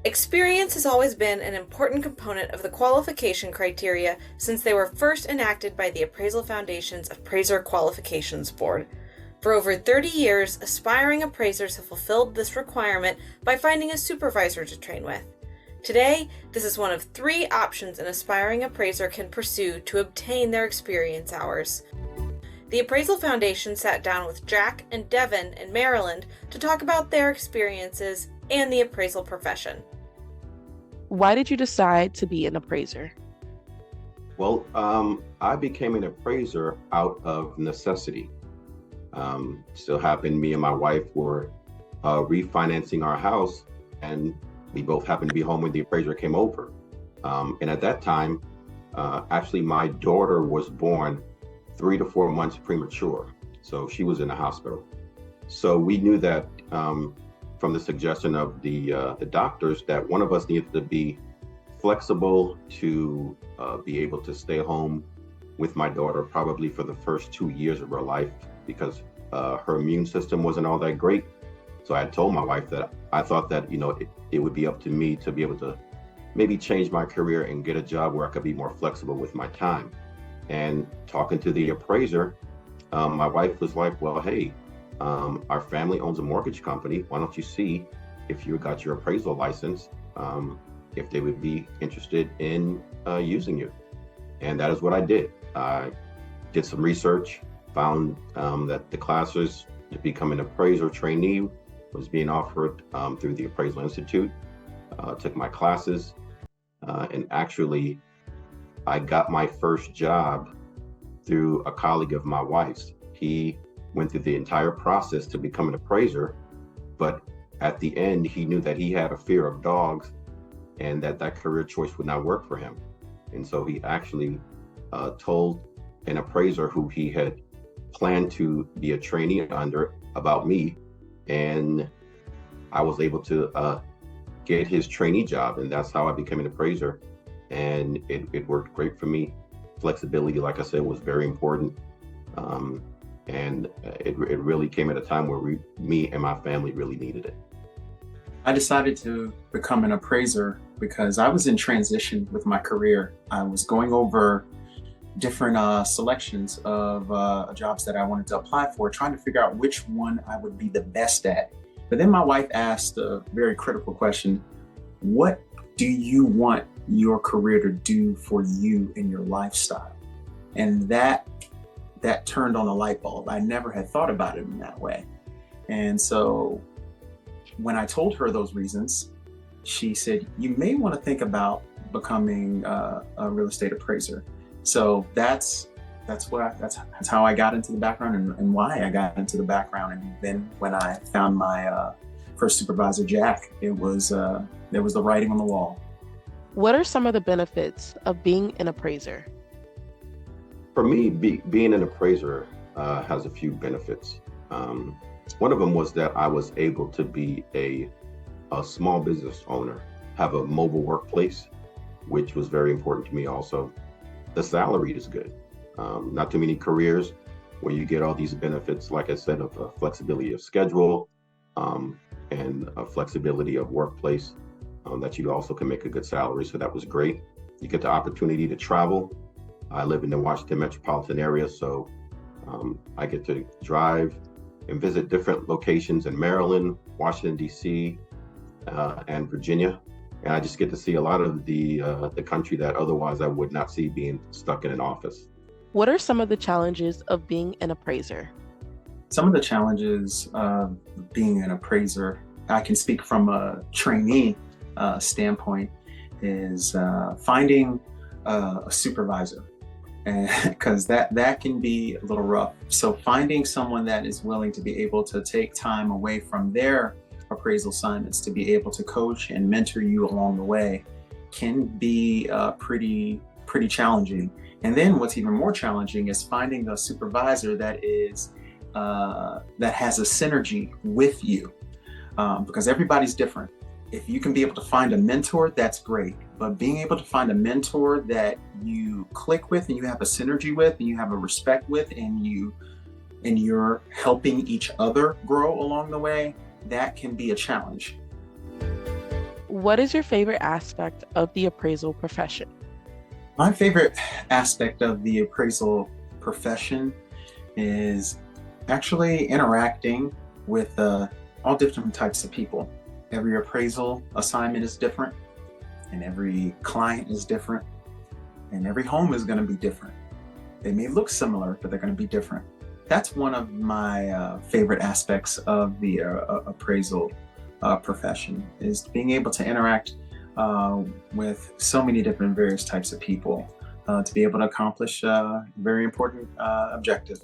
Experience has always been an important component of the qualification criteria since they were first enacted by the Appraisal Foundation's Appraiser Qualifications Board. For over 30 years, aspiring appraisers have fulfilled this requirement by finding a supervisor to train with. Today, this is one of 3 options an aspiring appraiser can pursue to obtain their experience hours. The Appraisal Foundation sat down with Jack and Devin in Maryland to talk about their experiences and the appraisal profession. Why did you decide to be an appraiser? Well, I became an appraiser out of necessity. Still happened, me and my wife were refinancing our house, and we both happened to be home when the appraiser came over. And at that time, actually my daughter was born 3 to 4 months premature. So she was in the hospital. So we knew that from the suggestion of the doctors that one of us needed to be flexible to be able to stay home with my daughter probably for the first 2 years of her life because her immune system wasn't all that great. So I told my wife that I thought that, it would be up to me to be able to maybe change my career and get a job where I could be more flexible with my time. And talking to the appraiser, my wife was like, well, hey, our family owns a mortgage company. Why don't you see if you got your appraisal license, if they would be interested in using you? And that is what I did. I did some research, found that the classes to become an appraiser trainee was being offered through the Appraisal Institute. Took my classes, and actually I got my first job through a colleague of my wife's. He went through the entire process to become an appraiser, but at the end, he knew that he had a fear of dogs and that career choice would not work for him. And so he actually told an appraiser who he had planned to be a trainee under about me, and I was able to get his trainee job, and that's how I became an appraiser. And it worked great for me. Flexibility, like I said, was very important. And it really came at a time where me and my family really needed it. I decided to become an appraiser because I was in transition with my career. I was going over different selections of jobs that I wanted to apply for, trying to figure out which one I would be the best at. But then my wife asked a very critical question: what do you want your career to do for you and your lifestyle? And that turned on a light bulb. I never had thought about it in that way. And so when I told her those reasons, she said, you may want to think about becoming a real estate appraiser. So that's how I got into the background and why I got into the background. And then when I found my first supervisor, Jack, there was the writing on the wall. What are some of the benefits of being an appraiser? For me, being an appraiser has a few benefits. One of them was that I was able to be a small business owner, have a mobile workplace, which was very important to me also. The salary is good. Not too many careers where you get all these benefits, like I said, of flexibility of schedule and a flexibility of workplace, that you also can make a good salary. So that was great. You get the opportunity to travel. I live in the Washington metropolitan area, so I get to drive and visit different locations in Maryland, Washington, D.C., and Virginia. And I just get to see a lot of the country that otherwise I would not see being stuck in an office. What are some of the challenges of being an appraiser? Some of the challenges of being an appraiser, I can speak from a trainee standpoint, is finding a supervisor. Because that can be a little rough. So finding someone that is willing to be able to take time away from their appraisal assignments to be able to coach and mentor you along the way can be pretty challenging. And then what's even more challenging is finding a supervisor that has a synergy with you, because everybody's different. If you can be able to find a mentor, that's great. But being able to find a mentor that you click with and you have a synergy with and you have a respect with and you're helping each other grow along the way, that can be a challenge. What is your favorite aspect of the appraisal profession? My favorite aspect of the appraisal profession is actually interacting with all different types of people. Every appraisal assignment is different, and every client is different, and every home is going to be different. They may look similar, but they're going to be different. That's one of my favorite aspects of the appraisal profession, is being able to interact with so many different various types of people to be able to accomplish a very important objective.